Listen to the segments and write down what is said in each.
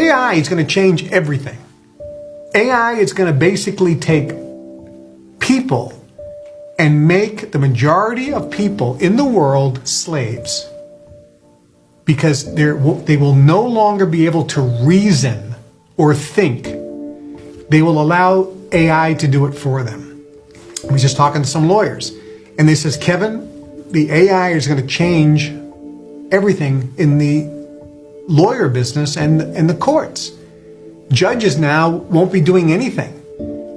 AI is going to change everything. AI is going to basically take people and make the majority of people in the world slaves, because they will no longer be able to reason or think. They will allow AI to do it for them. I was just talking to some lawyers, and they says, Kevin, the AI is going to change everything in the lawyer business and the courts. Judges now won't be doing anything.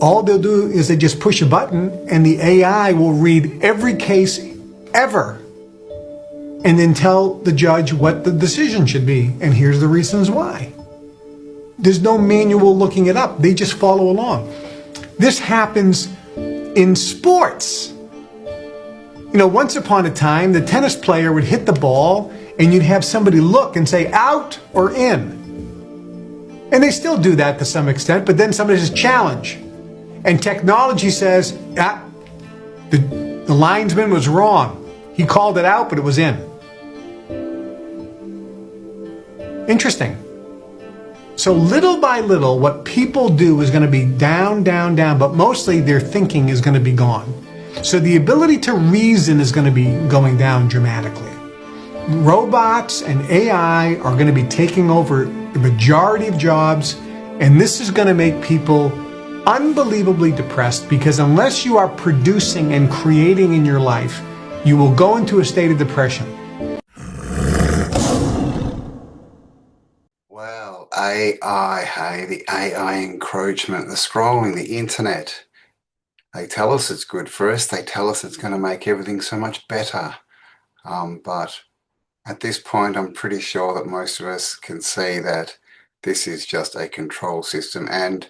All they'll do is they just push a button and the AI will read every case ever and then tell the judge what the decision should be. And here's the reasons why. There's no manual looking it up. They just follow along. This happens in sports. You know, once upon a time, the tennis player would hit the ball and you'd have somebody look and say out or in. And they still do that to some extent, but then somebody says challenge. And technology says, the linesman was wrong. He called it out, but it was in. Interesting. So little by little, what people do is going to be down, down, down, but mostly their thinking is going to be gone. So the ability to reason is going to be going down dramatically. Robots and AI are going to be taking over the majority of jobs, and this is going to make people unbelievably depressed, because unless you are producing and creating in your life, you will go into a state of depression. Well, AI, hey, the AI encroachment, the scrolling, the internet. They tell us it's good for us. They tell us it's going to make everything so much better. But at this point, I'm pretty sure that most of us can see that this is just a control system, and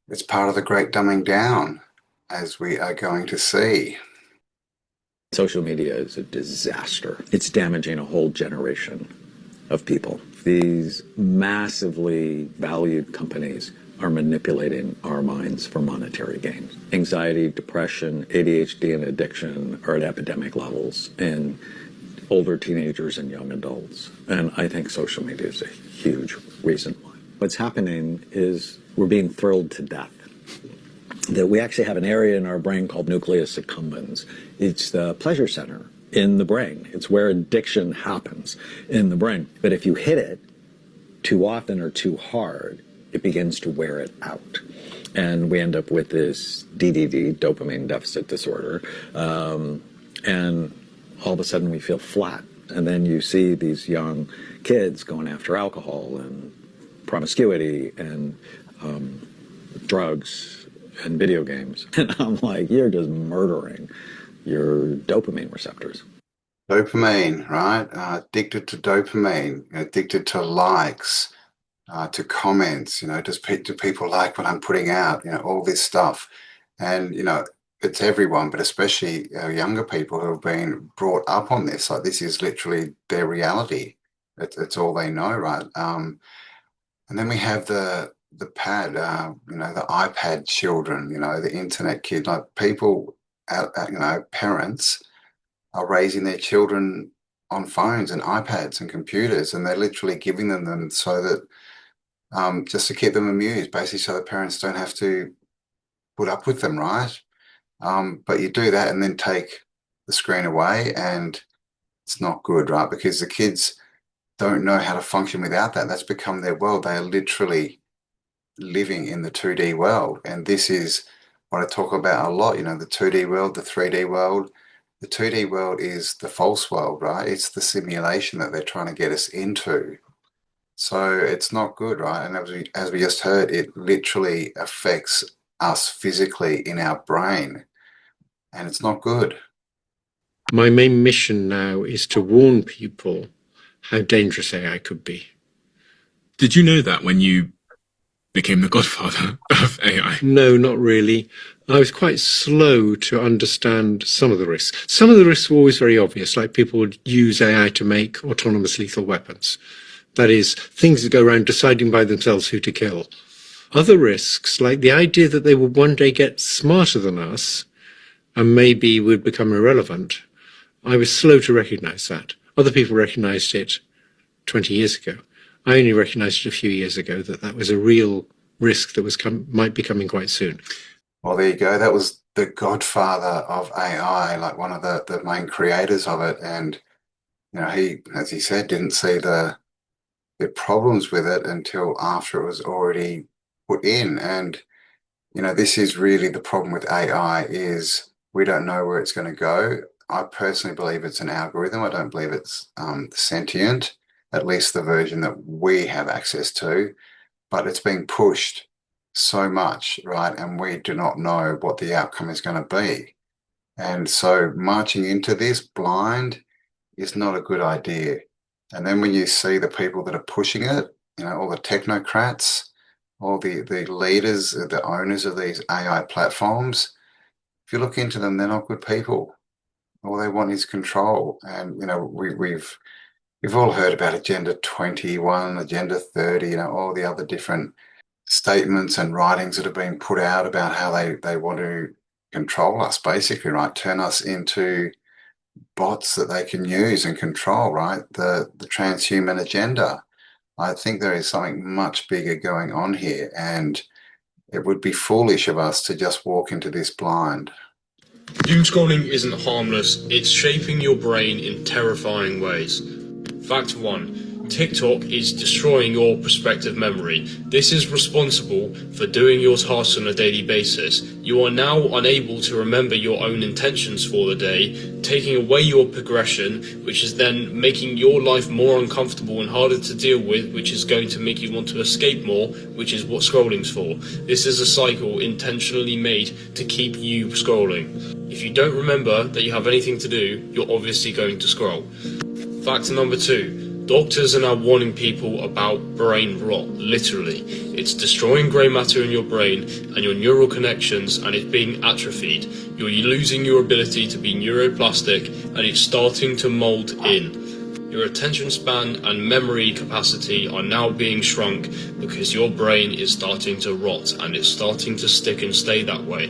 it's part of the great dumbing down, as we are going to see. Social media is a disaster. It's damaging a whole generation of people. These massively valued companies are manipulating our minds for monetary gain. Anxiety, depression, ADHD, and addiction are at epidemic levels in older teenagers and young adults. And I think social media is a huge reason why. What's happening is we're being thrilled to death that we actually have an area in our brain called nucleus accumbens. It's the pleasure center in the brain. It's where addiction happens in the brain. But if you hit it too often or too hard, it begins to wear it out. And we end up with this DDD, dopamine deficit disorder. And all of a sudden we feel flat. And then you see these young kids going after alcohol and promiscuity and drugs and video games. And I'm like, you're just murdering your dopamine receptors. Dopamine, right? Addicted to dopamine, addicted to likes, to comments, do people like what I'm putting out, all this stuff. And, it's everyone, but especially younger people who have been brought up on this. Like, this is literally their reality. It's all they know, right? And then we have the pad, the iPad children, the internet kid, like people, parents are raising their children on phones and iPads and computers, and they're literally giving them so that just to keep them amused, basically, so the parents don't have to put up with them, right? But you do that and then take the screen away, and it's not good, right? Because the kids don't know how to function without that. That's become their world. They are literally living in the 2D world. And this is what I talk about a lot, the 2D world, the 3D world. The 2D world is the false world, right? It's the simulation that they're trying to get us into. So it's not good, right? And as we just heard, it literally affects us physically in our brain. And it's not good. My main mission now is to warn people how dangerous AI could be. Did you know that when you became the godfather of AI? No, not really. I was quite slow to understand some of the risks. Some of the risks were always very obvious, like people would use AI to make autonomous lethal weapons. That is, things that go around deciding by themselves who to kill. Other risks, like the idea that they would one day get smarter than us and maybe would become irrelevant, I was slow to recognize that. Other people recognized it 20 years ago. I only recognised it a few years ago that that was a real risk that was might be coming quite soon. Well, there you go. That was the godfather of AI, like one of the main creators of it. And, he, as he said, didn't see the problems with it until after it was already put in. And, this is really the problem with AI is we don't know where it's going to go. I personally believe it's an algorithm. I don't believe it's sentient, at least the version that we have access to, but it's being pushed so much, right? And we do not know what the outcome is going to be. And so marching into this blind is not a good idea. And then when you see the people that are pushing it, all the technocrats, all the leaders, the owners of these AI platforms, if you look into them, they're not good people. All they want is control. And, we've all heard about Agenda 21, Agenda 30, all the other different statements and writings that have been put out about how they want to control us, basically, right? Turn us into bots that they can use and control, right? The transhuman agenda. I think there is something much bigger going on here, and it would be foolish of us to just walk into this blind. Doom scrolling isn't harmless, it's shaping your brain in terrifying ways. Fact 1. TikTok is destroying your prospective memory. This is responsible for doing your tasks on a daily basis. You are now unable to remember your own intentions for the day, taking away your progression, which is then making your life more uncomfortable and harder to deal with, which is going to make you want to escape more, which is what scrolling's for. This is a cycle intentionally made to keep you scrolling. If you don't remember that you have anything to do, you're obviously going to scroll. Fact number 2. Doctors are now warning people about brain rot, literally. It's destroying grey matter in your brain and your neural connections, and it's being atrophied. You're losing your ability to be neuroplastic, and it's starting to mould in. Your attention span and memory capacity are now being shrunk because your brain is starting to rot, and it's starting to stick and stay that way.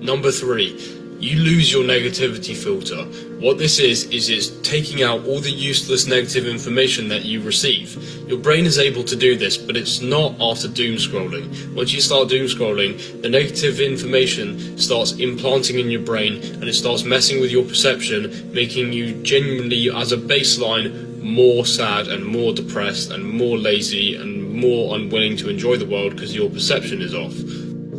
Number 3. You lose your negativity filter. What this is it's taking out all the useless negative information that you receive. Your brain is able to do this, but it's not after doom scrolling. Once you start doom scrolling, the negative information starts implanting in your brain, and it starts messing with your perception, making you genuinely, as a baseline, more sad and more depressed and more lazy and more unwilling to enjoy the world because your perception is off.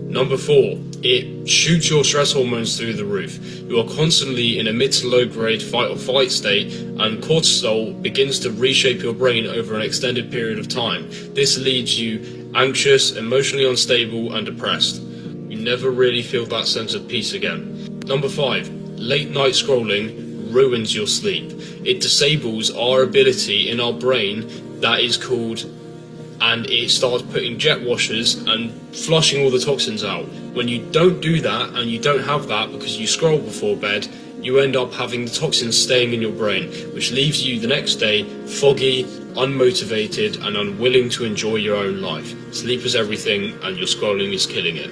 Number 4, it shoots your stress hormones through the roof. You are constantly in a mid to low grade fight or flight state, and cortisol begins to reshape your brain over an extended period of time. This leaves you anxious, emotionally unstable, and depressed. You never really feel that sense of peace again. Number 5, late night scrolling ruins your sleep. It disables our ability in our brain that is called, and it starts putting jet washers and flushing all the toxins out. When you don't do that, and you don't have that because you scroll before bed, you end up having the toxins staying in your brain, which leaves you the next day foggy, unmotivated, and unwilling to enjoy your own life. Sleep is everything, and your scrolling is killing it.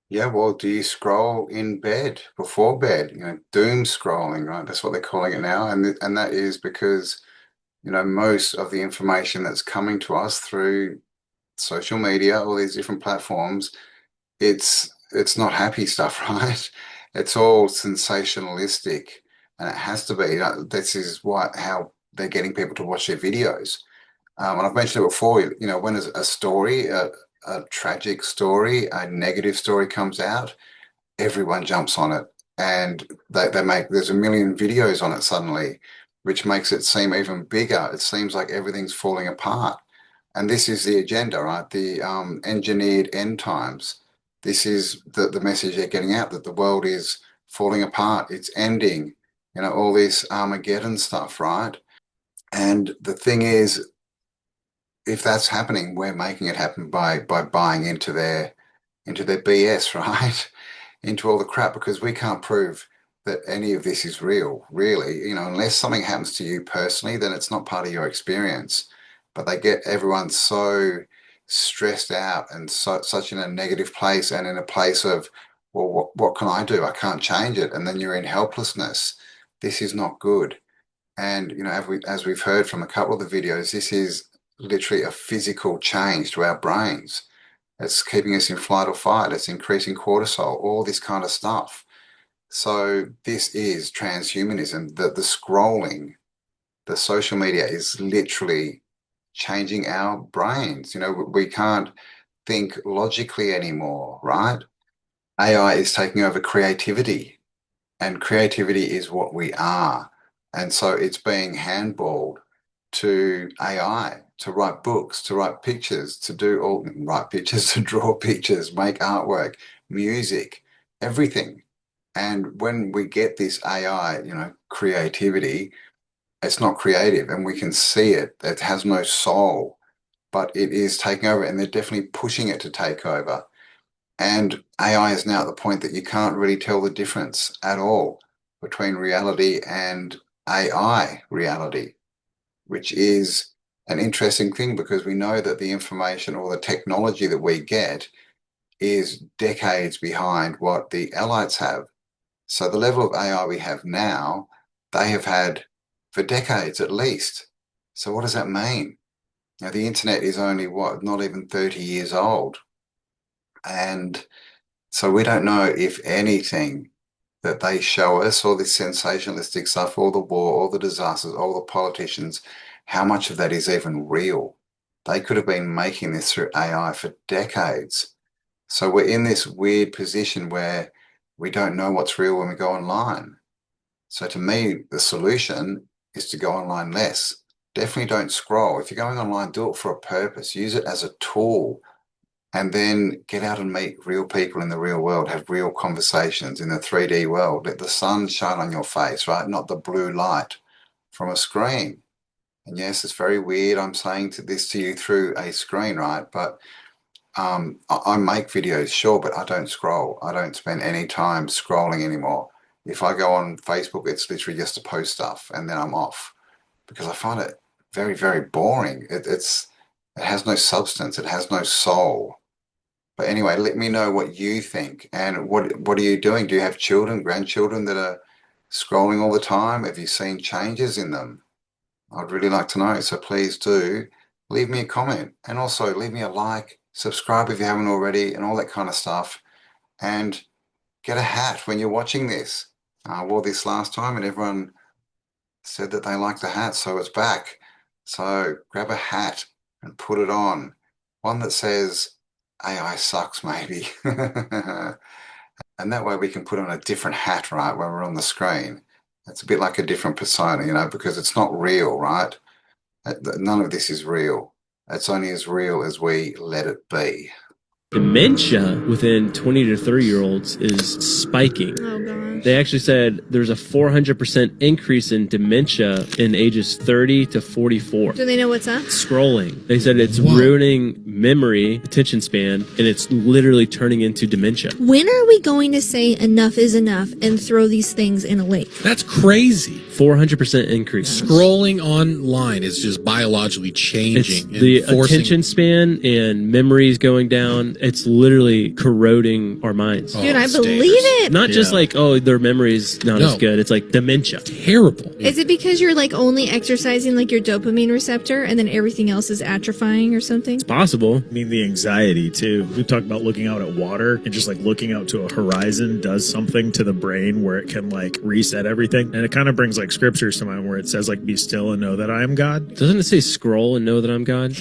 Yeah, well, do you scroll in bed, before bed? Doom scrolling, right? That's what they're calling it now. And that is because, most of the information that's coming to us through social media, all these different platforms, it's not happy stuff, right? It's all sensationalistic, and it has to be. This is how they're getting people to watch their videos. And I've mentioned it before, when a story, a tragic story, a negative story comes out, everyone jumps on it, and there's a million videos on it suddenly, which makes it seem even bigger. It seems like everything's falling apart. And this is the agenda, right? The engineered end times. This is the message they're getting out, that the world is falling apart. It's ending, all this Armageddon stuff, right? And the thing is, if that's happening, we're making it happen by buying into their BS, right? Into all the crap, because we can't prove that any of this is real, really. Unless something happens to you personally, then it's not part of your experience. But they get everyone so stressed out and such in a negative place, and in a place of, well, what can I do? I can't change it. And then you're in helplessness. This is not good. And, as we've heard from a couple of the videos, this is literally a physical change to our brains. It's keeping us in flight or fight. It's increasing cortisol, all this kind of stuff. So this is transhumanism. The scrolling, the social media is literally changing our brains. You know, we can't think logically anymore, right? AI is taking over creativity, and creativity is what we are. And so it's being handballed to AI to write books, to write pictures, write pictures, to draw pictures, make artwork, music, everything. And when we get this AI, creativity, it's not creative and we can see it. It has no soul, but it is taking over, and they're definitely pushing it to take over. And AI is now at the point that you can't really tell the difference at all between reality and AI reality, which is an interesting thing because we know that the information or the technology that we get is decades behind what the elites have. So the level of AI we have now, they have had for decades at least. So what does that mean? Now, the internet is only not even 30 years old. And so we don't know if anything that they show us, all this sensationalistic stuff, all the war, all the disasters, all the politicians, how much of that is even real? They could have been making this through AI for decades. So we're in this weird position where we don't know what's real when we go online. So to me, the solution is to go online less. Definitely don't scroll. If you're going online, do it for a purpose. Use it as a tool, and then get out and meet real people in the real world, have real conversations in the 3D world. Let the sun shine on your face, right? Not the blue light from a screen. And yes, it's very weird. I'm saying this to you through a screen, right? But I make videos, sure, but I don't scroll. I don't spend any time scrolling anymore. If I go on Facebook, it's literally just to post stuff and then I'm off because I find it very, very boring. It has no substance. It has no soul. But anyway, let me know what you think. And what are you doing? Do you have children, grandchildren that are scrolling all the time? Have you seen changes in them? I'd really like to know. So please do leave me a comment, and also leave me a like, subscribe if you haven't already, and all that kind of stuff. And get a hat when you're watching this. I wore this last time and everyone said that they liked the hat, so it's back. So grab a hat and put it on. One that says AI sucks, maybe. And that way we can put on a different hat, right, when we're on the screen. It's a bit like a different persona, because it's not real, right? None of this is real. It's only as real as we let it be. Dementia within 20 to 30-year-olds is spiking. Oh, gosh. They actually said there's a 400% increase in dementia in ages 30 to 44. Do they know what's up? Scrolling. They said it's ruining memory, attention span, and it's literally turning into dementia. When are we going to say enough is enough and throw these things in a lake? That's crazy. 400% increase. Scrolling online is just biologically changing. It's the attention span and memories going down. It's literally corroding our minds. Dude, I believe it. Not just like, oh, their memory's not as good. It's like dementia. Terrible. Is it because you're like only exercising like your dopamine receptor and then everything else is atrophying or something? It's possible. I mean, the anxiety too. We talked about looking out at water, and just like looking out to a horizon does something to the brain where it can like reset everything. And it kind of brings like scriptures to mind where it says like, be still and know that I am God. Doesn't it say scroll and know that I'm God?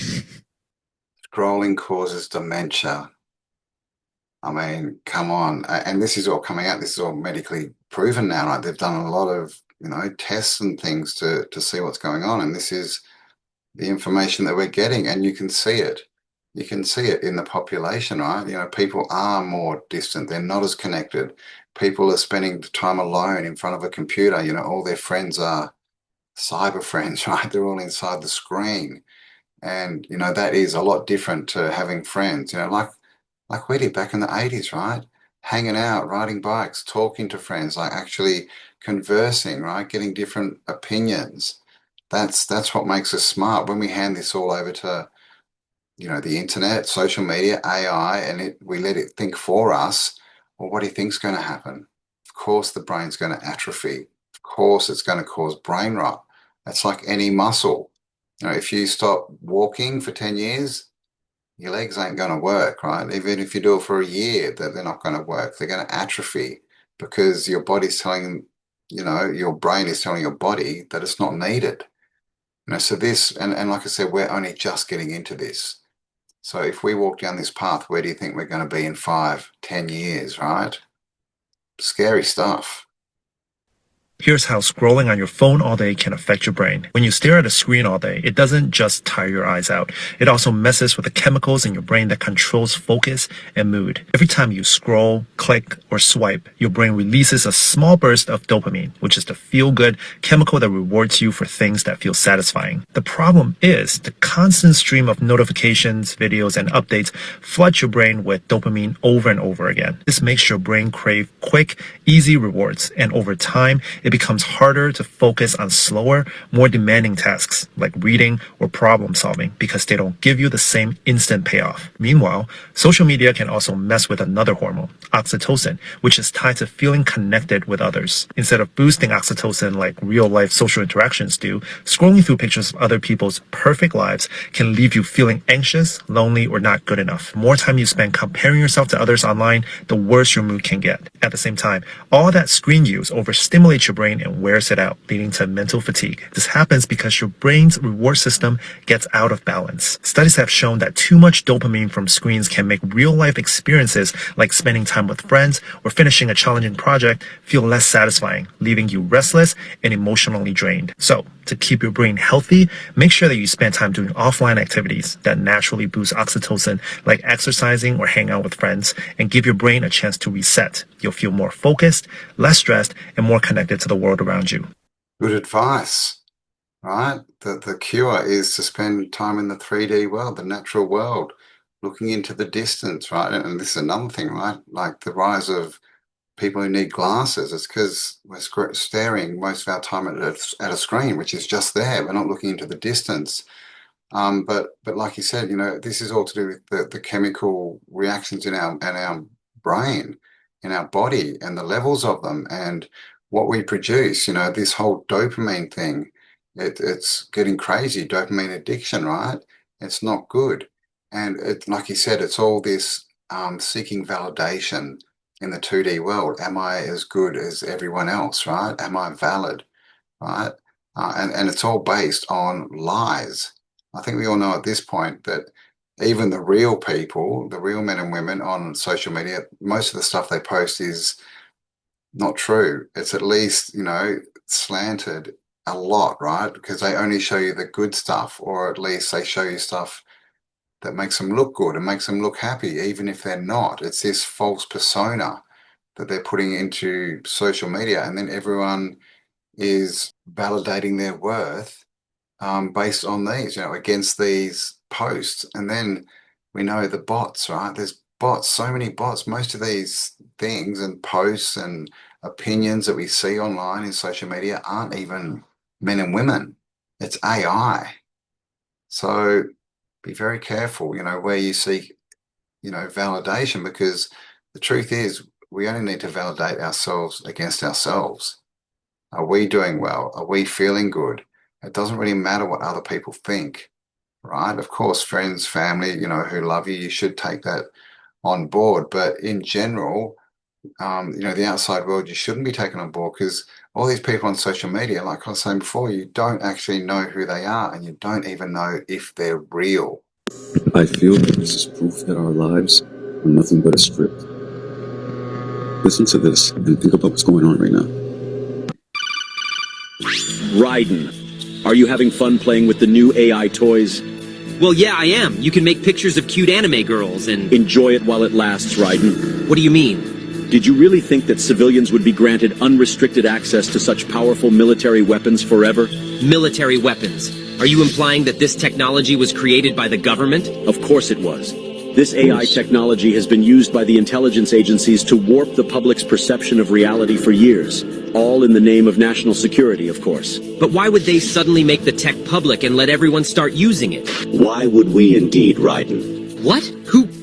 Scrolling causes dementia. I mean, come on. And this is all coming out. This is all medically proven now, right? They've done a lot of, tests and things to see what's going on. And this is the information that we're getting, and you can see it. You can see it in the population, right? People are more distant. They're not as connected. People are spending time alone in front of a computer. All their friends are cyber friends, right? They're all inside the screen. And, that is a lot different to having friends, like we did back in the 80s, right? Hanging out, riding bikes, talking to friends, like actually conversing, right? Getting different opinions. That's what makes us smart. When we hand this all over to, the internet, social media, AI, and we let it think for us, well, what do you think's going to happen? Of course, the brain's going to atrophy. Of course, it's going to cause brain rot. That's like any muscle. You know, if you stop walking for 10 years, your legs ain't going to work, right? Even if you do it for a year, they're not going to work. They're going to atrophy because your body's telling, your brain is telling your body that it's not needed. So this, and like I said, we're only just getting into this. So if we walk down this path, where do you think we're going to be in 5, 10 years, right? Scary stuff. Here's how scrolling on your phone all day can affect your brain. When you stare at a screen all day, it doesn't just tire your eyes out. It also messes with the chemicals in your brain that controls focus and mood. Every time you scroll, click, or swipe, your brain releases a small burst of dopamine, which is the feel-good chemical that rewards you for things that feel satisfying. The problem is the constant stream of notifications, videos, and updates flood your brain with dopamine over and over again. This makes your brain crave quick, easy rewards, and over time, it becomes harder to focus on slower, more demanding tasks like reading or problem solving because they don't give you the same instant payoff. Meanwhile, social media can also mess with another hormone, oxytocin, which is tied to feeling connected with others. Instead of boosting oxytocin like real-life social interactions do, scrolling through pictures of other people's perfect lives can leave you feeling anxious, lonely, or not good enough. The more time you spend comparing yourself to others online, the worse your mood can get. At the same time, all that screen use overstimulates your brain and wears it out, leading to mental fatigue. This happens because your brain's reward system gets out of balance. Studies have shown that too much dopamine from screens can make real-life experiences like spending time with friends or finishing a challenging project feel less satisfying, leaving you restless and emotionally drained. So, to keep your brain healthy, make sure that you spend time doing offline activities that naturally boost oxytocin, like exercising or hang out with friends, and give your brain a chance to reset. You'll feel more focused, less stressed, and more connected to the world around you. Good advice, right? The cure is to spend time in the 3D world, the natural world, looking into the distance, right? And this is another thing, right? Like the rise of people who need glasses. It's because we're staring most of our time at a screen, which is just there. We're not looking into the distance. But like you said, this is all to do with the chemical reactions in our brain, in our body, and the levels of them, and what we produce. This whole dopamine thing, it's getting crazy. Dopamine addiction, right? It's not good. And like you said, it's all this seeking validation in the 2D world. Am I as good as everyone else, right? Am I valid, right? And it's all based on lies. I think we all know at this point that even the real people, the real men and women on social media, most of the stuff they post is not true. It's at least, slanted a lot, right? Because they only show you the good stuff, or at least they show you stuff that makes them look good and makes them look happy, even if they're not. It's this false persona that they're putting into social media, and then everyone is validating their worth based on these, against these posts. And then we know the bots, right? There's bots, so many bots. Most of these things and posts and opinions that we see online in social media aren't even men and women. It's AI. So be very careful, where you seek, validation, because the truth is we only need to validate ourselves against ourselves. Are we doing well? Are we feeling good? It doesn't really matter what other people think, right? Of course, friends, family, who love you, you should take that on board. But in general, the outside world, you shouldn't be taken on board, because all these people on social media, like I was saying before, you don't actually know who they are, and you don't even know if they're real. I feel that this is proof that our lives are nothing but a script. Listen to this and think about what's going on right now. Raiden, are you having fun playing with the new AI toys? Well, yeah, I am. You can make pictures of cute anime girls and... Enjoy it while it lasts, Raiden. What do you mean? Did you really think that civilians would be granted unrestricted access to such powerful military weapons forever? Military weapons? Are you implying that this technology was created by the government? Of course it was. This AI technology has been used by the intelligence agencies to warp the public's perception of reality for years. All in the name of national security, of course. But why would they suddenly make the tech public and let everyone start using it? Why would we indeed, Raiden? What?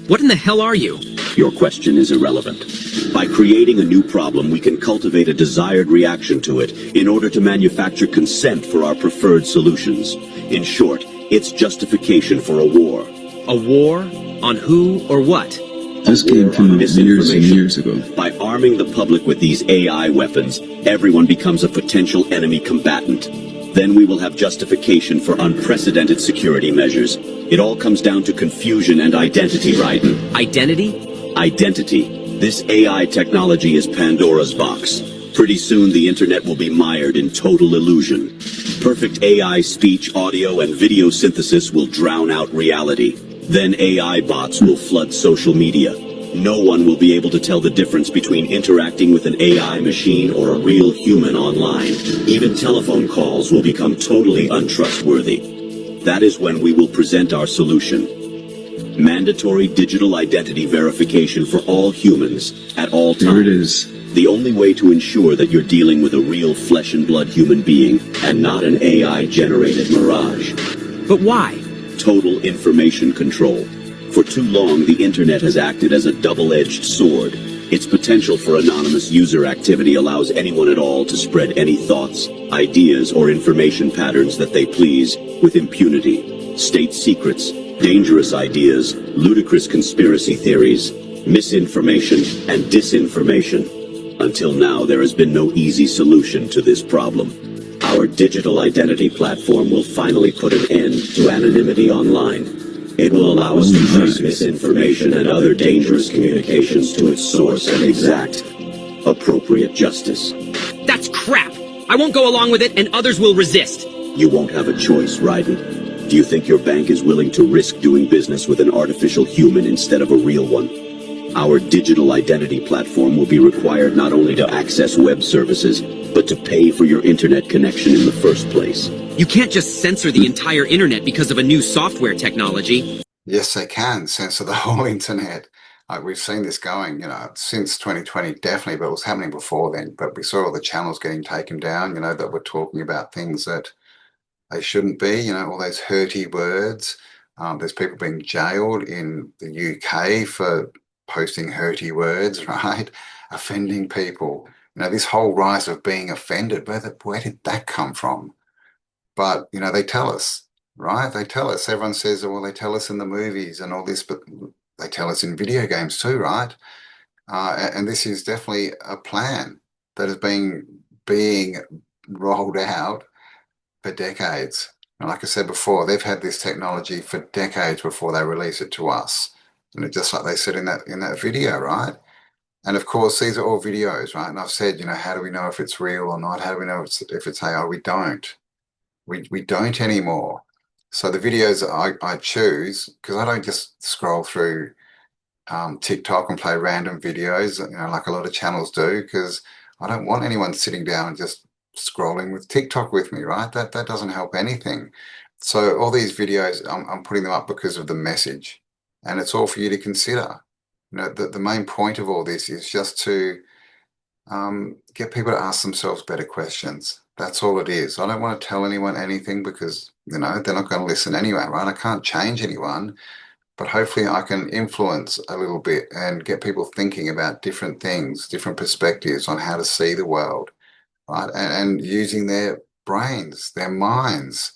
What in the hell are you? Your question is irrelevant. By creating a new problem, we can cultivate a desired reaction to it in order to manufacture consent for our preferred solutions. In short, it's justification for a war. A war? On who or what? This came from years and years ago. By arming the public with these AI weapons, everyone becomes a potential enemy combatant. Then we will have justification for unprecedented security measures. It all comes down to confusion and identity, Raiden. Identity? Identity. This AI technology is Pandora's box. Pretty soon the internet will be mired in total illusion. Perfect AI speech, audio, and video synthesis will drown out reality. Then AI bots will flood social media. No one will be able to tell the difference between interacting with an AI machine or a real human online. Even telephone calls will become totally untrustworthy. That is when we will present our solution. Mandatory digital identity verification for all humans at all times. There it is. The only way to ensure that you're dealing with a real flesh and blood human being and not an AI-generated mirage. But why? Total information control. For too long, the internet has acted as a double-edged sword. Its potential for anonymous user activity allows anyone at all to spread any thoughts, ideas, or information patterns that they please with impunity. State secrets, dangerous ideas, ludicrous conspiracy theories, misinformation, and disinformation. Until now, there has been no easy solution to this problem. Our digital identity platform will finally put an end to anonymity online. It will allow us to trace misinformation and other dangerous communications to its source and exact appropriate justice. That's crap! I won't go along with it, and others will resist. You won't have a choice, Raiden. Do you think your bank is willing to risk doing business with an artificial human instead of a real one? Our digital identity platform will be required not only to access web services, but to pay for your internet connection in the first place. You can't just censor the entire internet because of a new software technology. Yes, they can censor the whole internet. We've seen this going, since 2020, definitely, but it was happening before then. But we saw all the channels getting taken down, that were talking about things that they shouldn't be, all those hurty words. There's people being jailed in the UK for posting hurty words, right? Offending people. This whole rise of being offended, where did that come from? But, they tell us, right? They tell us. Everyone says, well, they tell us in the movies and all this, but they tell us in video games too, right? And this is definitely a plan that is being rolled out for decades. And like I said before, they've had this technology for decades before they release it to us. And just like they said in that video, right? And of course, these are all videos, right? And I've said, how do we know if it's real or not? How do we know if it's AI? We don't. We don't anymore. So the videos I choose, because I don't just scroll through TikTok and play random videos, like a lot of channels do, because I don't want anyone sitting down and just scrolling with TikTok with me, right? That doesn't help anything. So all these videos, I'm putting them up because of the message, and it's all for you to consider. The main point of all this is just to get people to ask themselves better questions. That's all it is. I don't want to tell anyone anything because, they're not going to listen anyway, right? I can't change anyone, but hopefully I can influence a little bit and get people thinking about different things, different perspectives on how to see the world, right? And using their brains, their minds,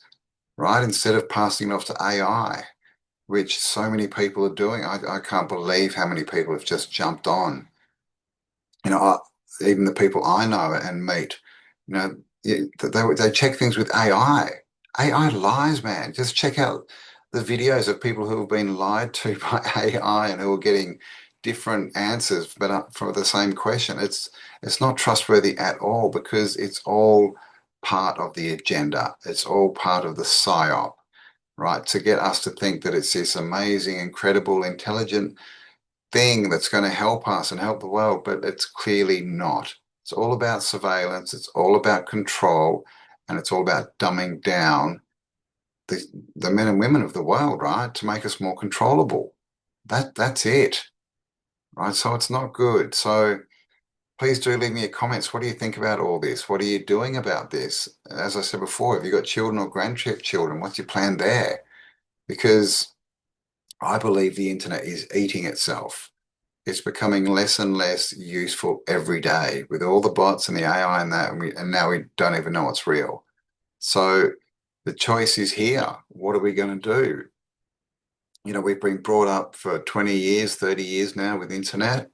right? Instead of passing it off to AI, which so many people are doing. I can't believe how many people have just jumped on. Even the people I know and meet, they check things with AI. AI lies, man. Just check out the videos of people who have been lied to by AI and who are getting different answers, but for the same question. It's not trustworthy at all because it's all part of the agenda. It's all part of the psyop, right? To get us to think that it's this amazing, incredible, intelligent thing that's going to help us and help the world, but it's clearly not. It's all about surveillance. It's all about control, and it's all about dumbing down the men and women of the world, right? To make us more controllable. That's it, right? So it's not good. So please do leave me your comments. What do you think about all this? What are you doing about this? As I said before, have you got children or grandchildren? What's your plan there? Because I believe the internet is eating itself. it's becoming less and less useful every day with all the bots and the AI and that, and now we don't even know what's real. So the choice is here. What are we going to do? You know, we've been brought up for 20 years, 30 years now with internet,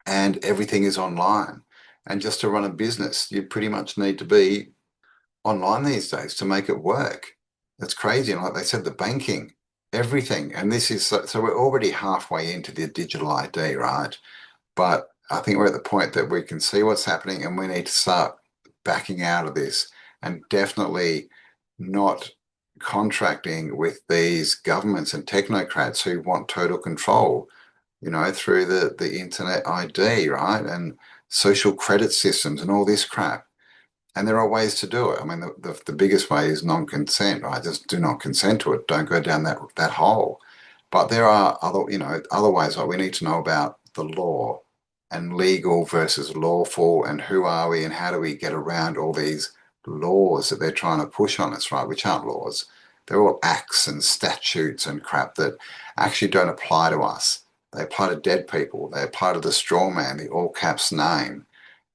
and everything is online. And just to run a business, you pretty much need to be online these days to make it work. That's crazy. And like they said, the banking, everything. And this is, so we're already halfway into the digital ID, right? But I think we're at the point that we can see what's happening and we need to start backing out of this and definitely not contracting with these governments and technocrats who want total control, you know, through the internet ID, right? And social credit systems and all this crap. And there are ways to do it. I mean, the biggest way is non-consent, right? Just do not consent to it. Don't go down that hole. But there are other, you know, other ways. Like we need to know about the law and legal versus lawful, and who are we and how do we get around all these laws that they're trying to push on us, right? Which aren't laws. They're all acts and statutes and crap that actually don't apply to us. They apply to dead people. They apply to the straw man, the all caps name.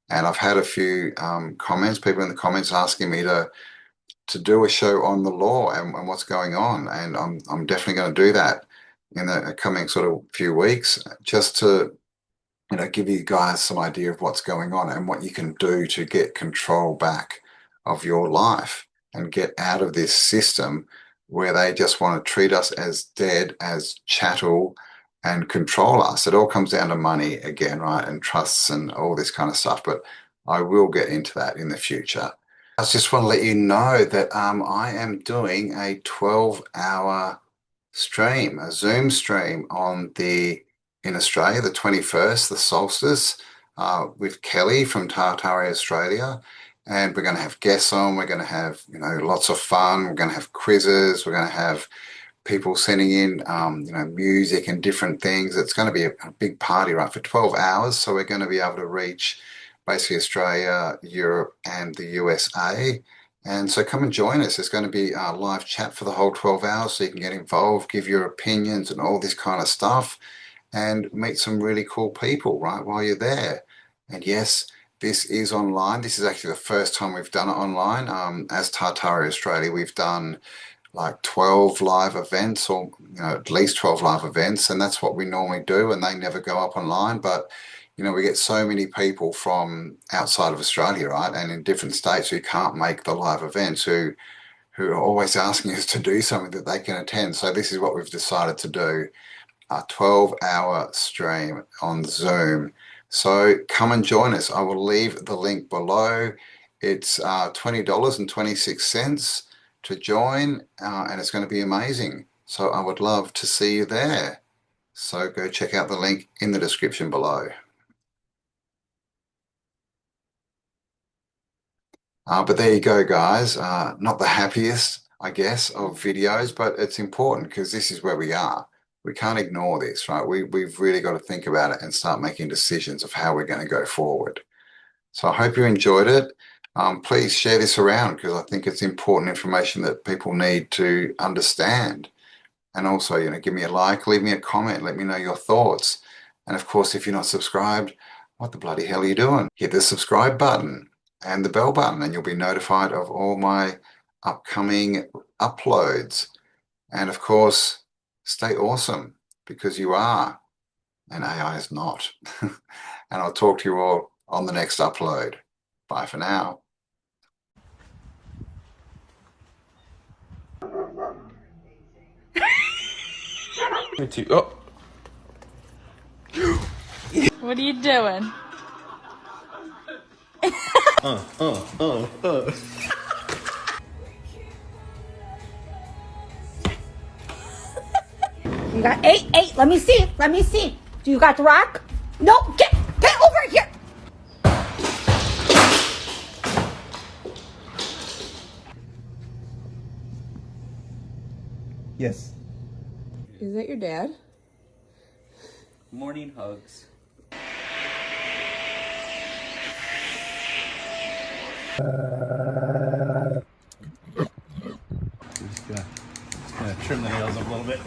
And I've had a few comments, people in the comments asking me to do a show on the law and what's going on. And I'm definitely going to do that in the coming sort of few weeks, just to, you know, give you guys some idea of what's going on and what you can do to get control back of your life and get out of this system where they just want to treat us as dead, as chattel, and control us. It all comes down to money again, right? And trusts and all this kind of stuff. But I will get into that in the future. I just want to let you know that I am doing a 12-hour stream, a Zoom stream in Australia, the 21st, the solstice, with Kelly from Tartary, Australia. And we're going to have guests on. We're going to have, you know, lots of fun. We're going to have quizzes. We're going to have people sending in, you know, music and different things. It's going to be a big party, right, for 12 hours. So we're going to be able to reach basically Australia, Europe, and the USA. And so come and join us. There's going to be a live chat for the whole 12 hours so you can get involved, give your opinions and all this kind of stuff, and meet some really cool people, right, while you're there. And yes, this is online. This is actually the first time we've done it online. As Tartary Australia, we've done like 12 live events, or, you know, at least 12 live events, and that's what we normally do, and they never go up online. But, you know, we get so many people from outside of Australia, right, and in different states who can't make the live events, who are always asking us to do something that they can attend. So this is what we've decided to do, a 12-hour stream on Zoom. So come and join us. I will leave the link below. It's $20.26 to join, and it's going to be amazing. So I would love to see you there. So go check out the link in the description below. But there you go, guys. Not the happiest, I guess, of videos, but it's important because this is where we are. We can't ignore this, right? We've really got to think about it and start making decisions of how we're going to go forward. So I hope you enjoyed it. Please share this around because I think it's important information that people need to understand. And also, you know, give me a like, leave me a comment, let me know your thoughts. And of course, if you're not subscribed, what the bloody hell are you doing? Hit the subscribe button and the bell button and you'll be notified of all my upcoming uploads. And of course, stay awesome because you are, and AI is not. And I'll talk to you all on the next upload. Bye for now. Oh. What are you doing? You got eight. Let me see. Do you got the rock? No, get over here. Yes. Is that your dad? Morning hugs. Just gonna trim the nails up a little bit.